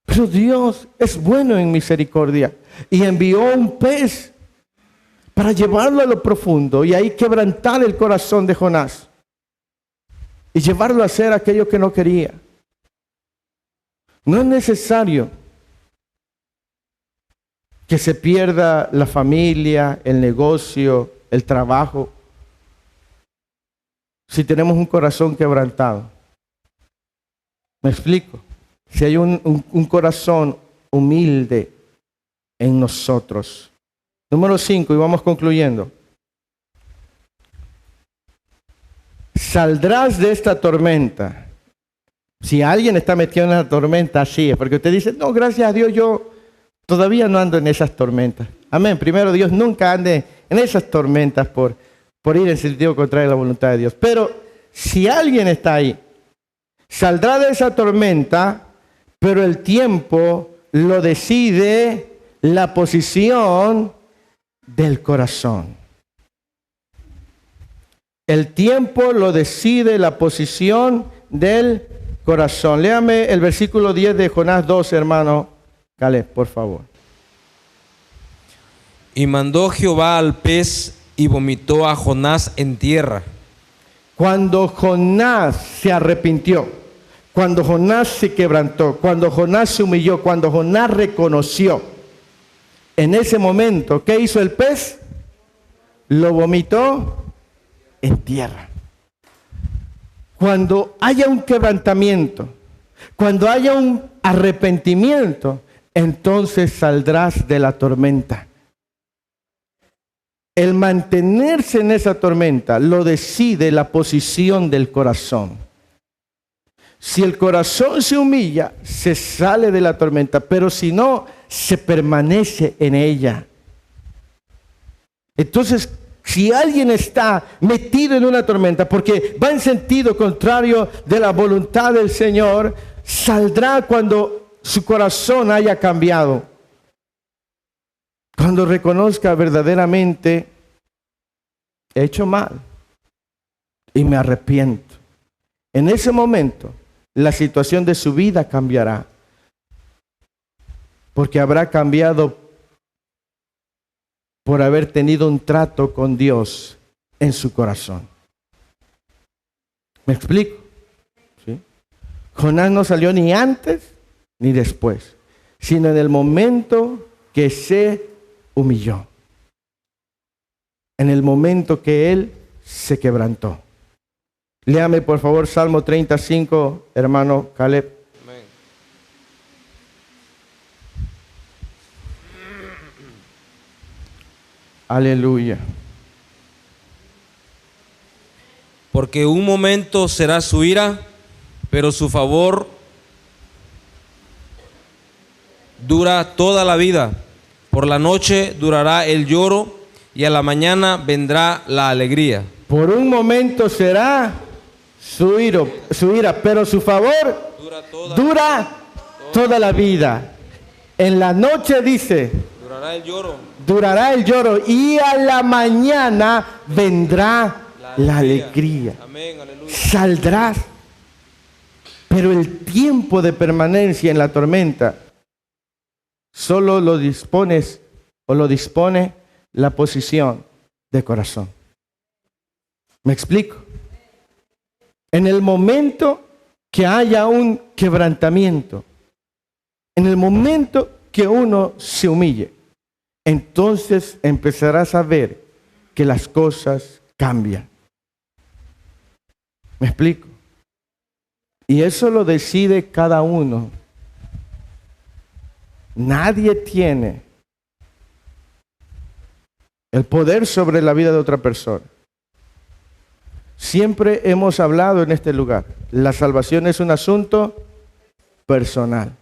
pero Dios es bueno en misericordia y envió un pez para llevarlo a lo profundo y ahí quebrantar el corazón de Jonás y llevarlo a hacer aquello que no quería. No es necesario que se pierda la familia, el negocio, el trabajo, si tenemos un corazón quebrantado. ¿Me explico? Si hay un corazón humilde en nosotros. Número 5, y vamos concluyendo. Saldrás de esta tormenta. Si alguien está metido en una tormenta, así es, porque usted dice, no, gracias a Dios, yo todavía no ando en esas tormentas. Amén. Primero, Dios nunca ande en esas tormentas por ir en sentido contrario a la voluntad de Dios. Pero si alguien está ahí, saldrá de esa tormenta, pero el tiempo lo decide la posición del corazón. El tiempo lo decide la posición del corazón. Léame el versículo 10 de Jonás 2, hermano Caleb, por favor. Y mandó Jehová al pez y vomitó a Jonás en tierra. Cuando Jonás se arrepintió, cuando Jonás se quebrantó, cuando Jonás se humilló, cuando Jonás reconoció, en ese momento, ¿qué hizo el pez? Lo vomitó en tierra. Cuando haya un quebrantamiento, cuando haya un arrepentimiento, entonces saldrás de la tormenta. El mantenerse en esa tormenta lo decide la posición del corazón. Si el corazón se humilla, se sale de la tormenta, pero si no, se permanece en ella. Entonces, si alguien está metido en una tormenta porque va en sentido contrario de la voluntad del Señor, saldrá cuando su corazón haya cambiado. Cuando reconozca verdaderamente, he hecho mal y me arrepiento. En ese momento, la situación de su vida cambiará. Porque habrá cambiado por haber tenido un trato con Dios en su corazón. ¿Me explico? ¿Sí? Jonás no salió ni antes ni después, sino en el momento que se humilló. En el momento que él se quebrantó. Léame por favor Salmo 35, hermano Caleb. Amén. Aleluya. Porque un momento será su ira, pero su favor dura toda la vida. Por la noche durará el lloro y a la mañana vendrá la alegría. Por un momento será su ira, pero su favor dura toda la vida. En la noche dice, durará el lloro y a la mañana vendrá la alegría. Amén, aleluya. Saldrás. Pero el tiempo de permanencia en la tormenta solo lo dispones o lo dispone la posición de corazón. ¿Me explico? En el momento que haya un quebrantamiento, en el momento que uno se humille, entonces empezarás a ver que las cosas cambian. ¿Me explico? Y eso lo decide cada uno. Nadie tiene el poder sobre la vida de otra persona. Siempre hemos hablado en este lugar, la salvación es un asunto personal.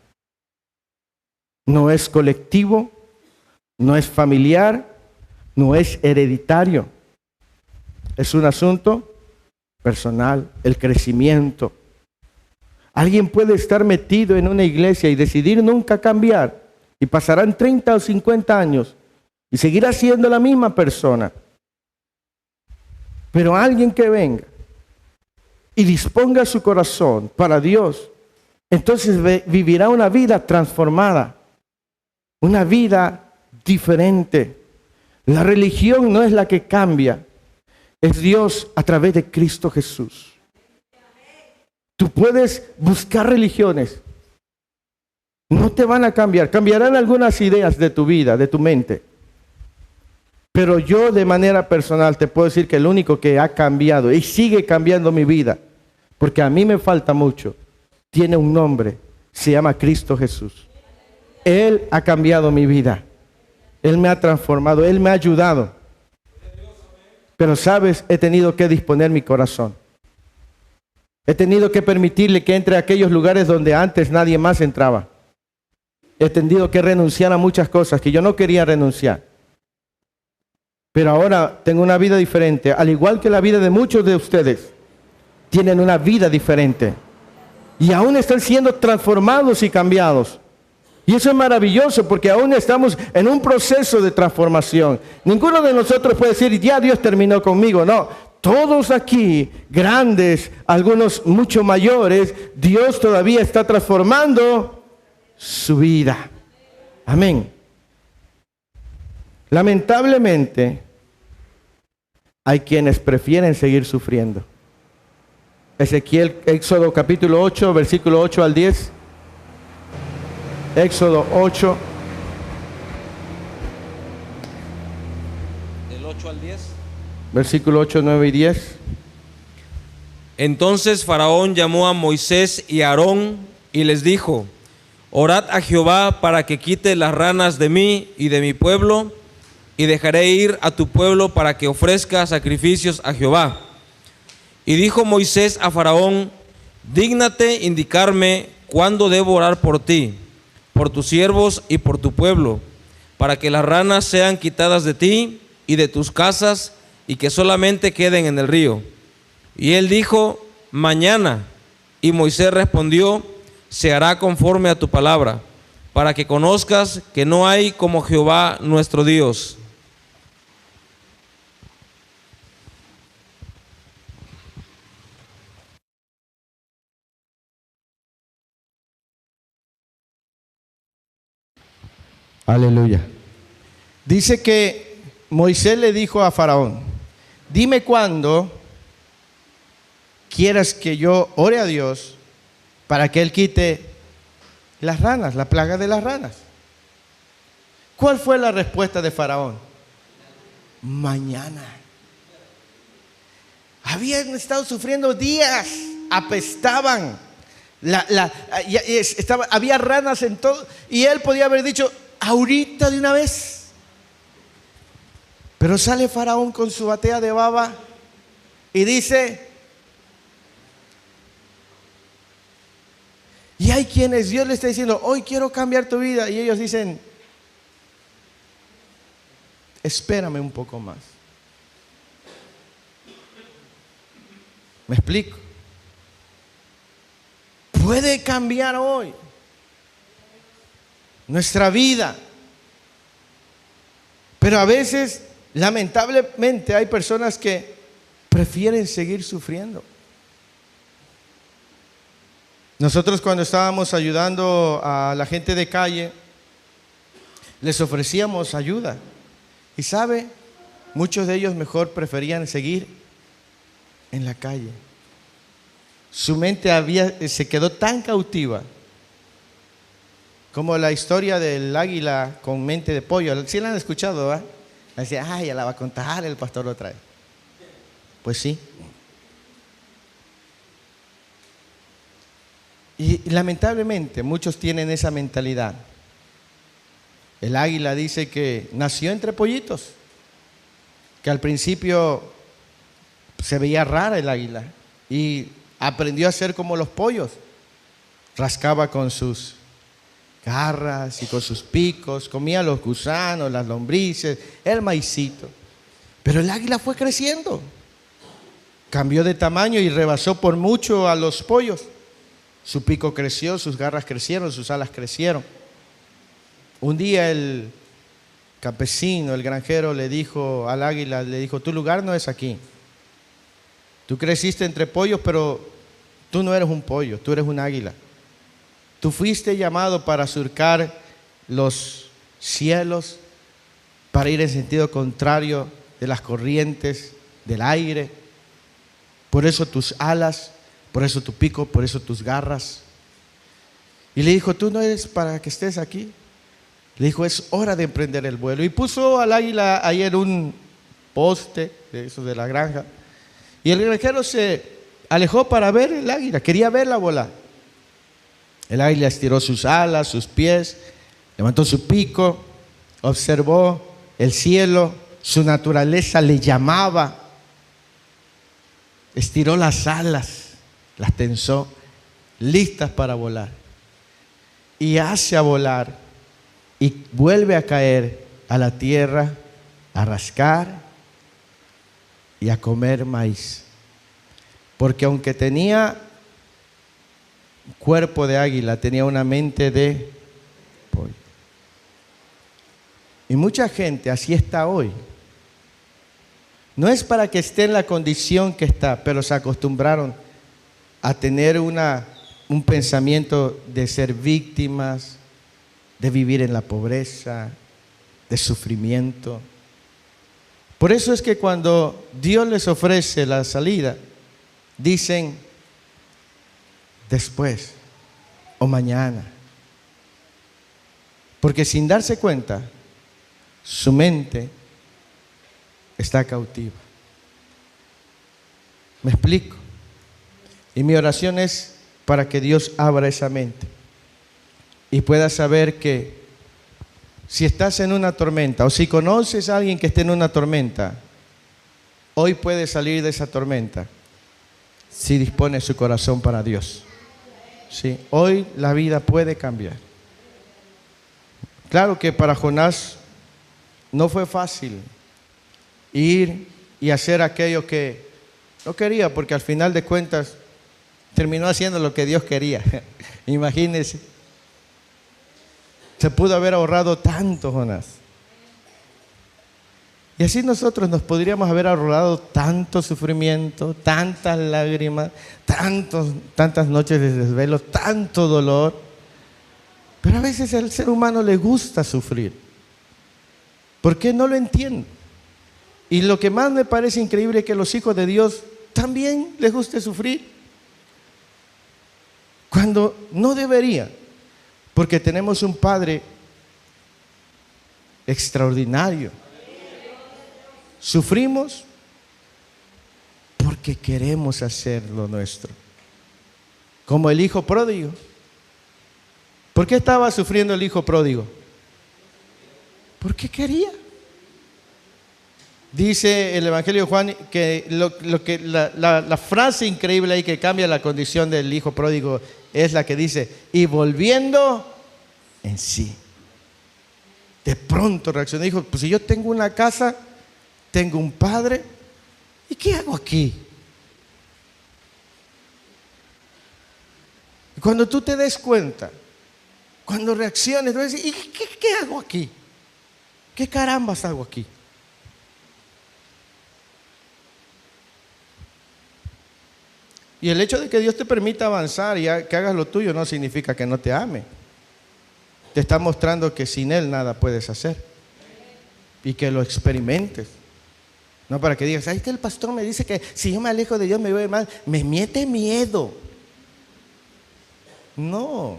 No es colectivo, no es familiar, no es hereditario. Es un asunto personal, el crecimiento. Alguien puede estar metido en una iglesia y decidir nunca cambiar y pasarán 30 o 50 años y seguirá siendo la misma persona. Pero alguien que venga y disponga su corazón para Dios, entonces vivirá una vida transformada, una vida diferente. La religión no es la que cambia, es Dios a través de Cristo Jesús. Tú puedes buscar religiones, no te van a cambiar, cambiarán algunas ideas de tu vida, de tu mente. Pero yo de manera personal te puedo decir que el único que ha cambiado y sigue cambiando mi vida, porque a mí me falta mucho, tiene un nombre, se llama Cristo Jesús. Él ha cambiado mi vida, Él me ha transformado, Él me ha ayudado. Pero sabes, he tenido que disponer mi corazón. He tenido que permitirle que entre a aquellos lugares donde antes nadie más entraba. He tenido que renunciar a muchas cosas que yo no quería renunciar. Pero ahora tengo una vida diferente, al igual que la vida de muchos de ustedes. Tienen una vida diferente. Y aún están siendo transformados y cambiados. Y eso es maravilloso porque aún estamos en un proceso de transformación. Ninguno de nosotros puede decir, ya Dios terminó conmigo. No, todos aquí, grandes, algunos mucho mayores, Dios todavía está transformando su vida. Amén. Lamentablemente, hay quienes prefieren seguir sufriendo. Éxodo capítulo 8, versículo 8 al 10. Éxodo 8. Del 8 al 10. Versículo 8, 9 y 10. Entonces Faraón llamó a Moisés y a Aarón y les dijo: orad a Jehová para que quite las ranas de mí y de mi pueblo, y dejaré ir a tu pueblo para que ofrezca sacrificios a Jehová. Y dijo Moisés a Faraón: dígnate indicarme cuándo debo orar por ti, por tus siervos y por tu pueblo, para que las ranas sean quitadas de ti y de tus casas, y que solamente queden en el río. Y él dijo: mañana. Y Moisés respondió: se hará conforme a tu palabra. para que conozcas que no hay como Jehová nuestro Dios. Aleluya. Dice que Moisés le dijo a Faraón: dime cuándo quieras que yo ore a Dios para que Él quite las ranas, la plaga de las ranas. ¿Cuál fue la respuesta de Faraón? Mañana. Habían estado sufriendo días, apestaban, había ranas en todo, y él podía haber dicho: ahorita de una vez. Pero sale Faraón con su batea de baba y dice, y hay quienes Dios le está diciendo: hoy quiero cambiar tu vida, y ellos dicen: espérame un poco más. ¿Me explico? Puede cambiar hoy nuestra vida, pero a veces, lamentablemente, hay personas que prefieren seguir sufriendo. Nosotros, cuando estábamos ayudando a la gente de calle, les ofrecíamos ayuda, y sabe, muchos de ellos mejor preferían seguir en la calle. Su mente se quedó tan cautiva, como la historia del águila con mente de pollo. ¿Sí la han escuchado, va? Decía: ay, ya la va a contar el pastor otra vez. Pues sí. Y lamentablemente muchos tienen esa mentalidad. El águila dice que nació entre pollitos, que al principio se veía rara el águila y aprendió a ser como los pollos. Rascaba con sus garras y con sus picos, comía los gusanos, las lombrices, el maicito. Pero el águila fue creciendo, cambió de tamaño y rebasó por mucho a los pollos. Su pico creció, sus garras crecieron, sus alas crecieron. Un día el campesino, el granjero, le dijo al águila, le dijo: tu lugar no es aquí. Tú creciste entre pollos, pero tú no eres un pollo, tú eres un águila. Tú fuiste llamado para surcar los cielos, para ir en sentido contrario de las corrientes del aire. Por eso tus alas, por eso tu pico, por eso tus garras. Y le dijo: tú no eres para que estés aquí. Le dijo: es hora de emprender el vuelo. Y puso al águila ahí en un poste de esos de la granja. Y el granjero se alejó para ver el águila, quería verla volar. El águila estiró sus alas, sus pies, levantó su pico, observó el cielo, su naturaleza le llamaba. Estiró las alas, las tensó, listas para volar. Y hace a volar y vuelve a caer a la tierra, a rascar y a comer maíz. Porque aunque tenía cuerpo de águila, tenía una mente de pollo. Y mucha gente así está hoy. No es para que esté en la condición que está, pero se acostumbraron a tener un pensamiento de ser víctimas, de vivir en la pobreza, de sufrimiento. Por eso es que cuando Dios les ofrece la salida, dicen: después o mañana. Porque sin darse cuenta, su mente está cautiva. ¿Me explico? Y mi oración es para que Dios abra esa mente y puedas saber que si estás en una tormenta o si conoces a alguien que esté en una tormenta, hoy puede salir de esa tormenta si dispone su corazón para Dios. Sí, hoy la vida puede cambiar. Claro que para Jonás no fue fácil ir y hacer aquello que no quería, porque al final de cuentas terminó haciendo lo que Dios quería. Imagínense. Se pudo haber ahorrado tanto, Jonás. Y así nosotros nos podríamos haber ahorrado tanto sufrimiento, tantas lágrimas, tantas noches de desvelo, tanto dolor. Pero a veces al ser humano le gusta sufrir. ¿Por qué? No lo entiendo. Y lo que más me parece increíble es que los hijos de Dios también les guste sufrir. Cuando no debería. Porque tenemos un Padre extraordinario. Sufrimos porque queremos hacer lo nuestro. Como el hijo pródigo. ¿Por qué estaba sufriendo el hijo pródigo? Porque quería. Dice el Evangelio de Juan que, la frase increíble ahí que cambia la condición del hijo pródigo es la que dice, y volviendo en sí. De pronto reaccionó y dijo, pues si yo tengo una casa, tengo un padre, ¿y qué hago aquí? Y cuando tú te des cuenta, cuando reacciones, tú vas a decir, ¿y qué hago aquí? ¿Qué carambas hago aquí? Y el hecho de que Dios te permita avanzar y que hagas lo tuyo no significa que no te ame. Te está mostrando que sin Él nada puedes hacer. Y que lo experimentes. No para que digas, ay, que el pastor me dice que si yo me alejo de Dios me voy mal. Me mete miedo. No.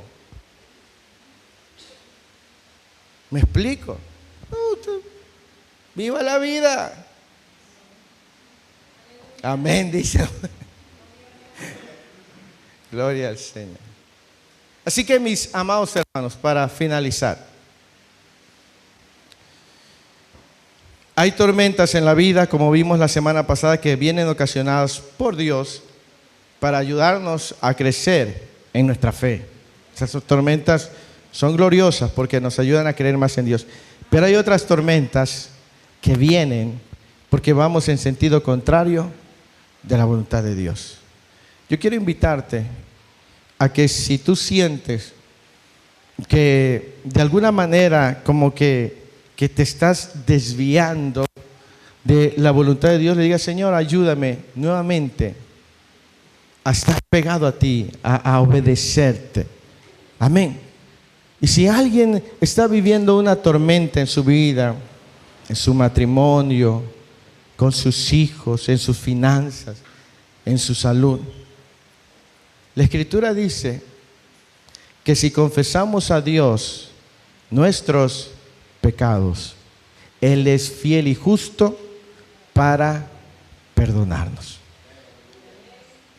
¿Me explico? Viva la vida. Amén, dice. Gloria al Señor. Así que mis amados hermanos, para finalizar, hay tormentas en la vida, como vimos la semana pasada, que vienen ocasionadas por Dios para ayudarnos a crecer en nuestra fe. Esas tormentas son gloriosas porque nos ayudan a creer más en Dios. Pero hay otras tormentas que vienen porque vamos en sentido contrario de la voluntad de Dios. Yo quiero invitarte a que si tú sientes que de alguna manera como que te estás desviando de la voluntad de Dios, le digas, Señor, ayúdame nuevamente a estar pegado a ti, a obedecerte. Amén. Y si alguien está viviendo una tormenta en su vida, en su matrimonio, con sus hijos, en sus finanzas, en su salud, la Escritura dice que si confesamos a Dios nuestros pecados, Él es fiel y justo para perdonarnos.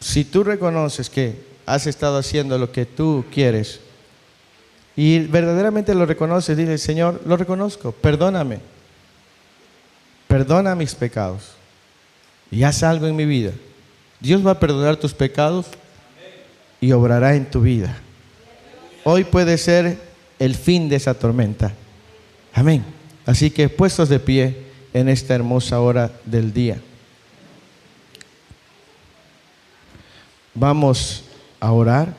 Si tú reconoces que has estado haciendo lo que tú quieres y verdaderamente lo reconoces, dile, Señor, lo reconozco, perdóname, perdona mis pecados y haz algo en mi vida. Dios va a perdonar tus pecados y obrará en tu vida. Hoy puede ser el fin de esa tormenta. Amén. Así que puestos de pie en esta hermosa hora del día, vamos a orar.